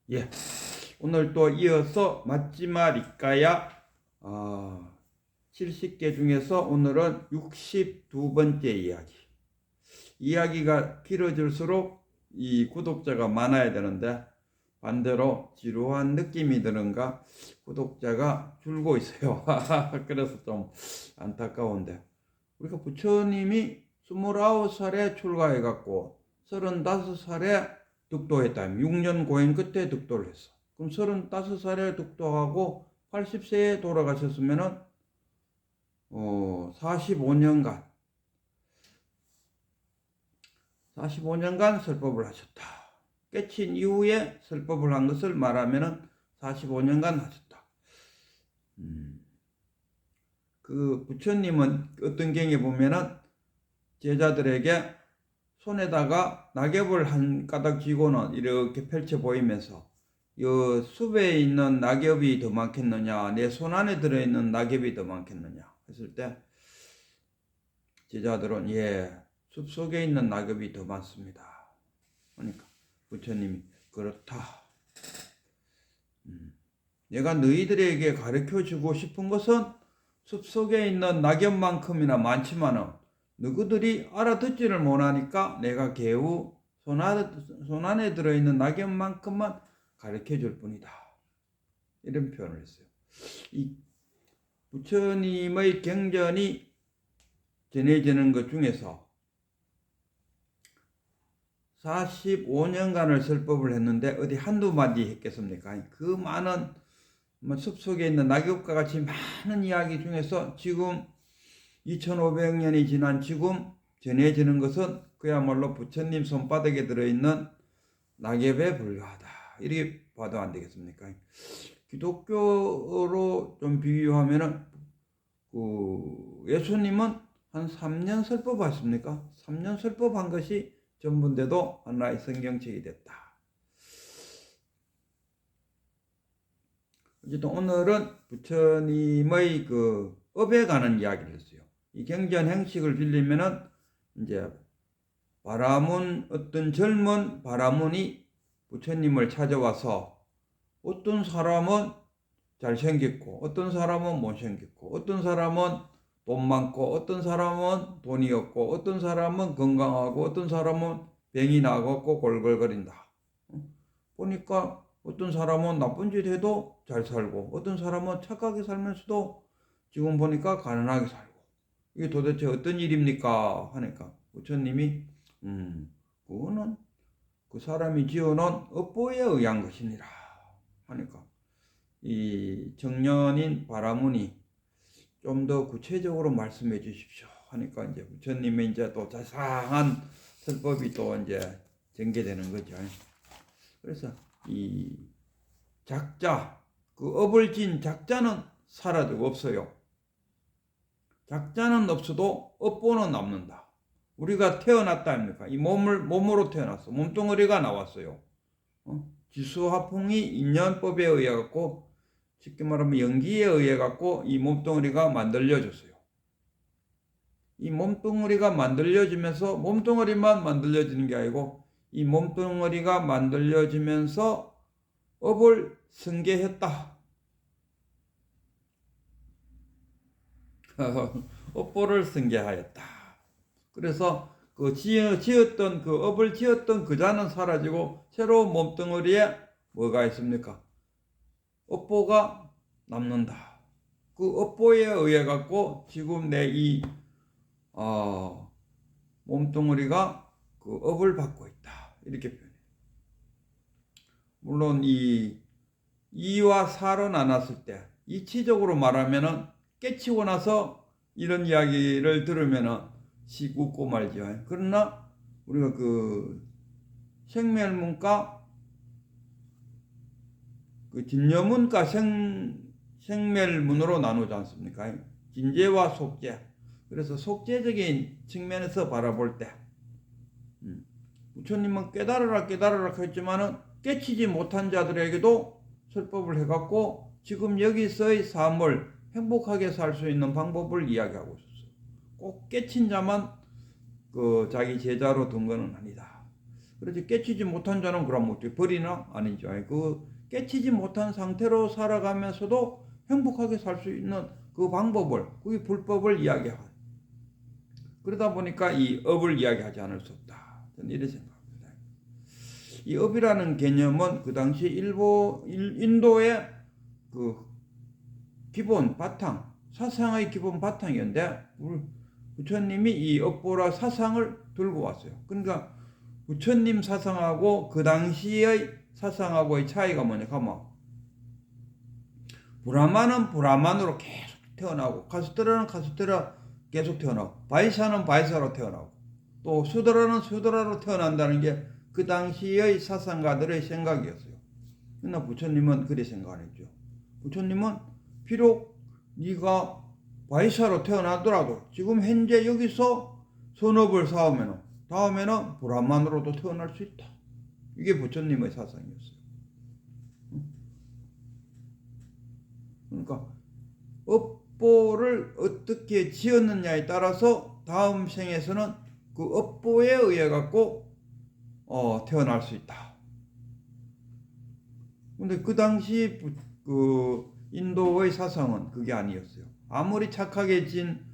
예, 오늘 또 이어서 맞지마리까야 70개 중에서 오늘은 62번째 이야기. 이야기가 길어질수록 이 구독자가 많아야 되는데 반대로 지루한 느낌이 드는가 구독자가 줄고 있어요. 그래서 좀 안타까운데, 우리가 부처님이 29살에 출가해갖고 35살에 득도했다. 6년 고행 끝에 득도를 했어. 그럼 35살에 득도하고 80세에 돌아가셨으면은 45년간 설법을 하셨다. 깨친 이후에 설법을 한 것을 말하면은 45년간 하셨다. 그 부처님은 어떤 경에 보면은 제자들에게 손에다가 낙엽을 한 가닥 쥐고는 이렇게 펼쳐 보이면서, 이 숲에 있는 낙엽이 더 많겠느냐, 내 손 안에 들어있는 낙엽이 더 많겠느냐 했을 때 제자들은 숲 속에 있는 낙엽이 더 많습니다. 그러니까 부처님이 그렇다. 내가 너희들에게 가르쳐 주고 싶은 것은 숲 속에 있는 낙엽만큼이나 많지만은 너희들이 알아듣지를 못하니까 내가 겨우 손 안에 들어있는 낙엽만큼만 가르쳐 줄 뿐이다. 이런 표현을 했어요. 이 부처님의 경전이 전해지는 것 중에서 45년간을 설법을 했는데 어디 한두 마디 했겠습니까? 그 많은 숲속에 있는 낙엽과 같이 많은 이야기 중에서 지금 2500년이 지난 지금 전해지는 것은 그야말로 부처님 손바닥에 들어있는 낙엽에 불과하다. 이렇게 봐도 안 되겠습니까? 기독교로 좀 비유하면은 예수님은 한 3년 설법하십니까? 3년 설법한 것이 전부인데도 하나의 성경책이 됐다. 어쨌든 오늘은 부처님의 그 업에 관한 이야기를 했어요. 이 경전 행식을 빌리면은 이제 어떤 젊은 바라문이 부처님을 찾아와서, 어떤 사람은 잘생겼고 어떤 사람은 못생겼고 어떤 사람은 돈 많고 어떤 사람은 돈이 없고 어떤 사람은 건강하고 어떤 사람은 병이 나갖고 골골거린다. 보니까 어떤 사람은 나쁜 짓 해도 잘 살고 어떤 사람은 착하게 살면서도 지금 보니까 가난하게 살고, 이게 도대체 어떤 일입니까 하니까 부처님이 그거는 그 사람이 지어놓은 업보에 의한 것이니라 하니까, 이 청년인 바라문이 좀 더 구체적으로 말씀해 주십시오 하니까 이제 부처님의 이제 또 자세한 설법이 또 이제 전개되는 거죠. 그래서 이 작자, 그 업을 진 작자는 사라지고 없어요. 작자는 없어도 업보는 남는다. 우리가 태어났다 아닙니까? 이 몸으로 태어났어. 몸뚱어리가 나왔어요. 지수화풍이 인연법에 의해 갖고, 쉽게 말하면 연기에 의해 갖고 이 몸뚱어리가 만들어졌어요. 이 몸뚱어리가 만들어지면서 몸뚱어리만 만들어지는 게 아니고 이 몸뚱어리가 만들어지면서 업을 승계했다. 업보를 승계하였다. 그래서 그 지었던 그 업을 지었던 그 자는 사라지고 새로운 몸뚱어리에 뭐가 있습니까? 업보가 남는다. 그 업보에 의해 갖고 지금 내 이 몸뚱어리가 그 업을 받고 있다. 이렇게 표현해요. 물론 이 2와 4로 나눴을 때 이치적으로 말하면은 깨치고 나서 이런 이야기를 들으면은 씩 웃고 말죠. 그러나 우리가 그 생멸문과 그 진여문과 생멸문으로 나누지 않습니까? 진재와 속재. 그래서 속재적인 측면에서 바라볼 때 부처님은 깨달으라 했지만은 깨치지 못한 자들에게도 설법을 해갖고 지금 여기서의 삶을 행복하게 살 수 있는 방법을 이야기하고 있었어요. 꼭 깨친 자만 그 자기 제자로 둔 것은 아니다. 그렇지 깨치지 못한 자는 그럼 어떻게 벌이나? 아니죠. 그 깨치지 못한 상태로 살아가면서도 행복하게 살 수 있는 그 방법을, 그게 불법을 이야기하고, 그러다 보니까 이 업을 이야기하지 않을 수 없다. 저는 이렇게 생각합니다. 이 업이라는 개념은 그 당시 인도의 그 기본 바탕, 사상의 기본 바탕이었는데, 부처님이 이 업보라 사상을 들고 왔어요. 그러니까 부처님 사상하고 그 당시의 사상하고의 차이가 뭐냐 하면, 브라마는 브라만으로 계속 태어나고, 카스트라는 카스트라 계속 태어나고, 바이사는 바이사로 태어나고, 또 수드라는 수드라로 태어난다는 게 그 당시의 사상가들의 생각이었어요. 그러나 부처님은 그렇게 생각 안 했죠. 부처님은 비록 네가 바이사로 태어나더라도 지금 현재 여기서 선업을 쌓으면 다음에는 브라만으로도 태어날 수 있다. 이게 부처님의 사상이었어요. 그러니까 업보를 어떻게 지었느냐에 따라서 다음 생에서는 그 업보에 의해 갖고 태어날 수 있다. 근데 그 당시 그 인도의 사상은 그게 아니었어요. 아무리 착하게 진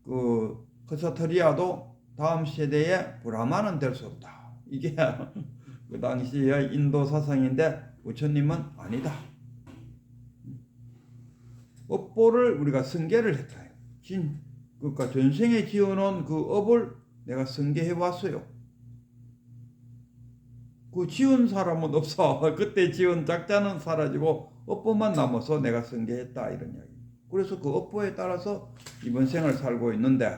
그 크사트리아도 다음 세대에 브라만은 될 수 없다. 이게 그 당시의 인도 사상인데 부처님은 아니다. 업보를 우리가 승계를 했다. 그러니까 전생에 지어놓은 그 업을 내가 승계해 왔어요. 그 지은 사람은 없어. 그때 지은 작자는 사라지고 업보만 남아서 내가 승계했다 이런 이야기. 그래서 그 업보에 따라서 이번 생을 살고 있는데,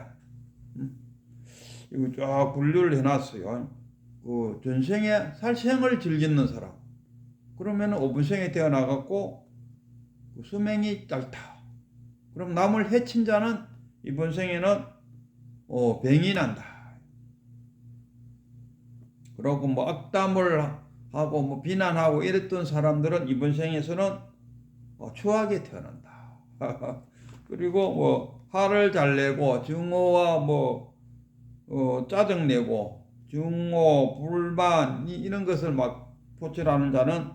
이거 쫙 분류를 해놨어요. 그 전생에 살생을 즐기는 사람, 그러면 5분생에 태어나갖고 그 수명이 짧다. 그럼 남을 해친 자는 이번 생에는 병이 난다. 그러고 뭐 악담을 하고 뭐 비난하고 이랬던 사람들은 이번 생에서는 추하게 태어난다. 그리고 뭐 화를 잘 내고 증오와 뭐 짜증내고 증오, 불만 이런 것을 막 포출하는 자는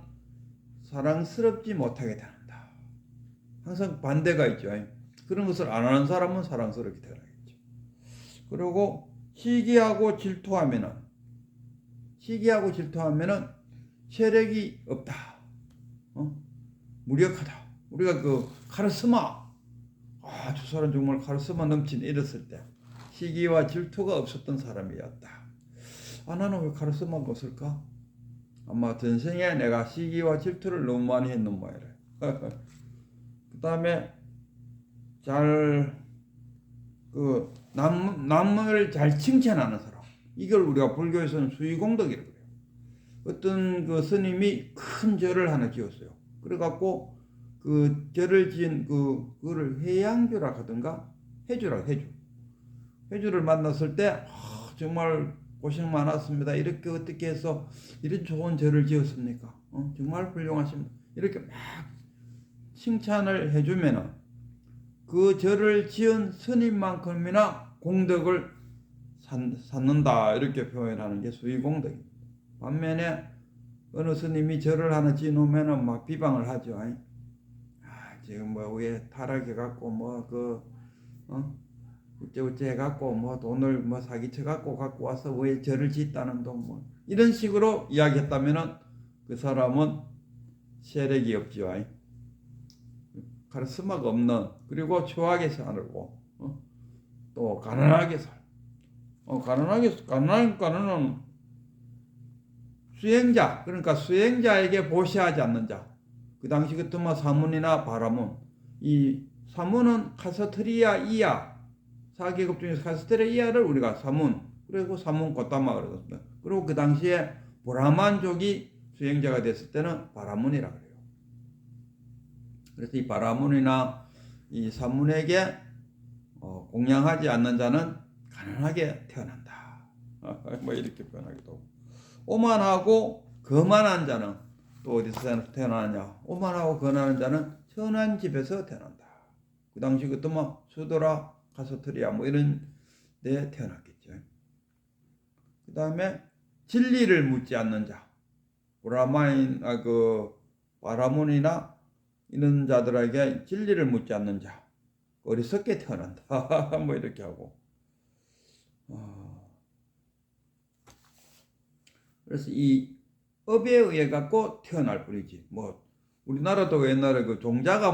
사랑스럽지 못하게 태어난다. 항상 반대가 있죠. 그런 것을 안 하는 사람은 사랑스럽게 태어나겠죠. 그리고 시기하고 질투하면은 세력이 없다. 무력하다. 우리가 그 카리스마, 저 사람 정말 카리스마 넘친 이랬을 때 시기와 질투가 없었던 사람이었다. 나는 왜 카리스마가 없을까? 아마 전생에 내가 시기와 질투를 너무 많이 했는 모양이래. 그 다음에 남을 잘 칭찬하는 사람. 이걸 우리가 불교에서는 수의공덕이라고 그래요. 어떤 그 스님이 큰 절을 하나 지었어요. 그래갖고 그 절을 지은 그거를 해양주라 하던가 해주를 만났을 때 정말 고생 많았습니다. 이렇게 어떻게 해서 이런 좋은 절을 지었습니까? 정말 훌륭하십니다. 이렇게 막 칭찬을 해주면은 그 절을 지은 스님만큼이나 공덕을 쌓는다 이렇게 표현하는 게 수의공덕입니다. 반면에 어느 스님이 절을 하나 지어놓으면은 막 비방을 하죠. 지금 뭐 왜 타락해갖고 어째 해갖고 뭐 돈을 뭐 사기쳐갖고 갖고 와서 왜 절을 짓다는 동 뭐 이런 식으로 이야기했다면은 그 사람은 세력이 없죠. 카리스마가 없는, 그리고 추하게 살고 또 가난하게 가난은 수행자, 그러니까 수행자에게 보시하지 않는 자. 그 당시 같으면 사문이나 바라문, 이 사문은 카스트리아 이하, 4계급 중에서 카스트리아 이하를 우리가 사문, 그리고 사문 고타마 그러거든요. 그리고 그 당시에 브라만족이 수행자가 됐을 때는 바라문이라 그래요. 그래서 이 바라문이나 이 사문에게 공양하지 않는 자는 가난하게 태어난다. 뭐 이렇게 표현하기도 하고. 오만하고 거만한 자는 또 어디서 태어나느냐? 오만하고 거만한 자는 선한 집에서 태어난다. 그 당시 그때 뭐 수도라, 카스트리아 뭐 이런 데 태어났겠죠. 그 다음에 진리를 묻지 않는 자, 바라몬이나 이런 자들에게 진리를 묻지 않는 자, 어리석게 태어난다. 뭐 이렇게 하고. 그래서 이 업에 의해 갖고 태어날 뿐이지. 뭐 우리나라도 옛날에 그 종자가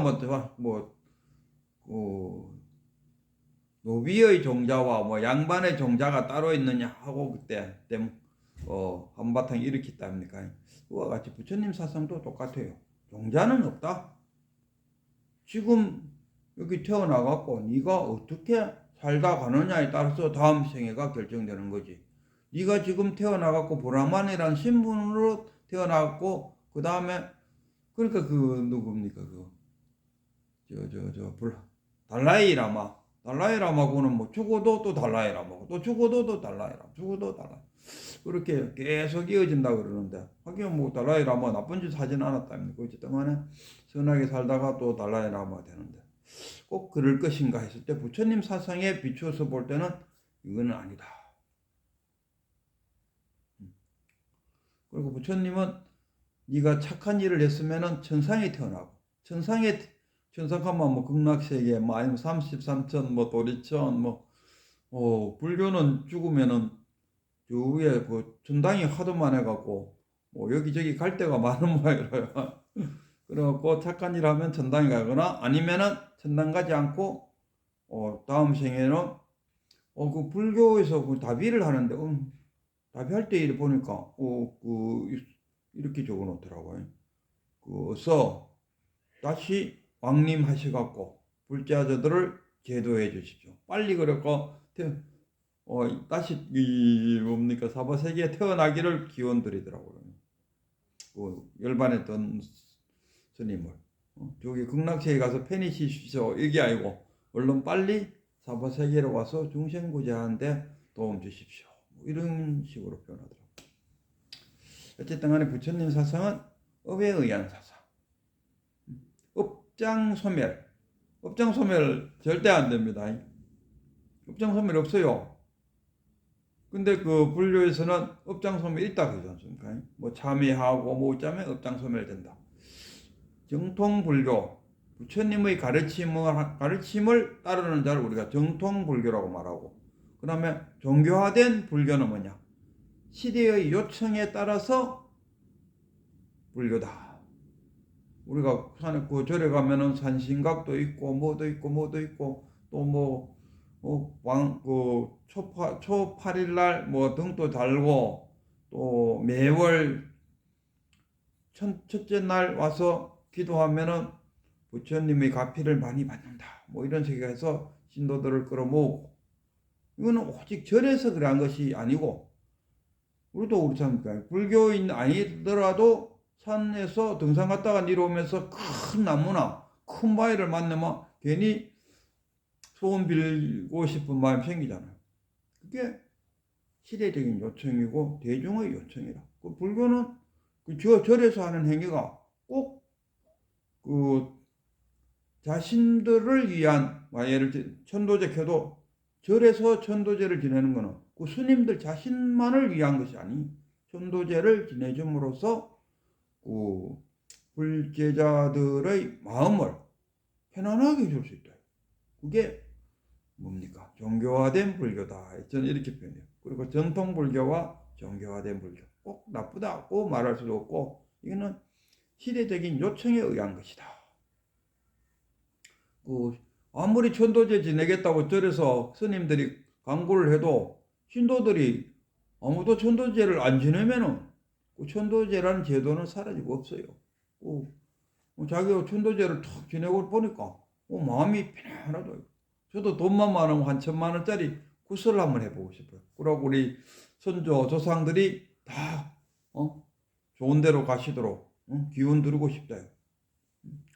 노비의 종자와 뭐 양반의 종자가 따로 있느냐 하고 그때 한바탕 일으켰다 합니까? 그와 같이 부처님 사상도 똑같아요. 종자는 없다. 지금 여기 태어나갖고 네가 어떻게 살다 가느냐에 따라서 다음 생애가 결정되는 거지. 네가 지금 태어나갖고 브라만이라는 신분으로 태어나갖고 그 다음에 그러니까 누굽니까 달라이라마고는 뭐 죽어도 또 달라이라마고 또 죽어도 또 달라이라마 죽어도 달라이 그렇게 계속 이어진다 그러는데 하긴 뭐 달라이라마 나쁜 짓 하진 않았답니다. 어쨌든 간에 선하게 살다가 또 달라이라마 되는데 꼭 그럴 것인가 했을 때 부처님 사상에 비추어서 볼 때는 이거는 아니다. 그리고 부처님은 네가 착한 일을 했으면은 천상에 태어나고 천상하면 뭐 극락세계 아니면 33천 도리천 불교는 죽으면은 주위에 천당이 하도 많아갖고 여기저기 갈 데가 많은 모양이라요. 그래갖고 착한 일 하면 천당에 가거나 아니면은 천당 가지 않고 다음 생에는 그 불교에서 그 다비를 하는데 다비할 때 일 보니까 이렇게 적어놓더라고요. 그래서 다시 왕림하셔갖고 불자들을 제도해 주십시오. 빨리 그랬고 다시 사바세계에 태어나기를 기원드리더라고요. 열반했던 스님을 저기 극락세계 가서 편히 쉬십시오 이게 아니고 얼른 빨리 사바세계로 와서 중생구제하는데 도움 주십시오. 이런 식으로 표현하더라고요. 어쨌든 간에 부처님 사상은 업에 의한 사상. 업장소멸 절대 안 됩니다. 업장소멸 없어요. 근데 그 불교에서는 업장소멸 있다 그러지 않습니까? 뭐 참회하고 뭐 어쩌면 업장소멸 된다. 정통불교, 부처님의 가르침을 따르는 자를 우리가 정통불교라고 말하고, 그 다음에 종교화된 불교는 뭐냐? 시대의 요청에 따라서 불교다. 우리가 산에 절에 가면은 산신각도 있고 뭐도 있고 또 초 8일날 등도 달고 또 매월 첫째 날 와서 기도하면은 부처님의 가피를 많이 받는다. 이런 식으로 해서 신도들을 끌어모으고 이거는 오직 절에서 그러한 것이 아니고 우리도 그렇지 불교인 아니더라도 산에서 등산 갔다가 내려오면서 큰 나무나 큰 바위를 만나면 괜히 소원 빌고 싶은 마음이 생기잖아요. 그게 시대적인 요청이고 대중의 요청이라. 그 불교는 절에서 하는 행위가 꼭 자신들을 위한 예를 들어 천도제 켜도 절에서 천도제를 지내는 것은 그 스님들 자신만을 위한 것이 아니 천도제를 지내줌으로써 불제자들의 마음을 편안하게 해줄 수 있다. 그게 뭡니까? 종교화된 불교다. 저는 이렇게 표현해요. 그리고 전통 불교와 종교화된 불교. 꼭 나쁘다고 말할 수도 없고 이거는 시대적인 요청에 의한 것이다. 아무리 천도제 지내겠다고 절에서 스님들이 광고를 해도 신도들이 아무도 천도제를 안 지내면은 천도제라는 제도는 사라지고 없어요. 자기가 천도제를 탁 지내고 보니까 마음이 편안하더라고요. 저도 돈만 많으면 한 1,000만 원짜리 구슬을 한번 해보고 싶어요. 그러고 우리 선조 조상들이 다 좋은 데로 가시도록 기운 드리고 싶다요.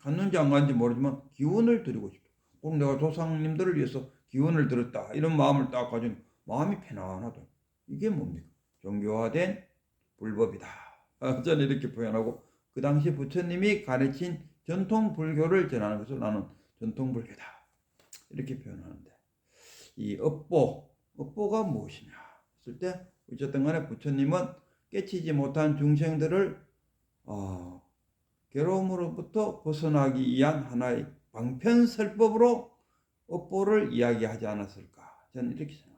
갔는지 안 갔는지 모르지만 기운을 드리고 싶다. 그럼 내가 조상님들을 위해서 기운을 드렸다. 이런 마음을 딱 가지고 마음이 편안하다. 이게 뭡니까? 종교화된 불법이다. 저는 이렇게 표현하고 그 당시 부처님이 가르친 전통 불교를 전하는 것을 나는 전통 불교다. 이렇게 표현하는데 이 업보가 무엇이냐 했을 때 어쨌든 간에 부처님은 깨치지 못한 중생들을 괴로움으로부터 벗어나기 위한 하나의 방편설법으로 업보를 이야기하지 않았을까, 저는 이렇게 생각합니다.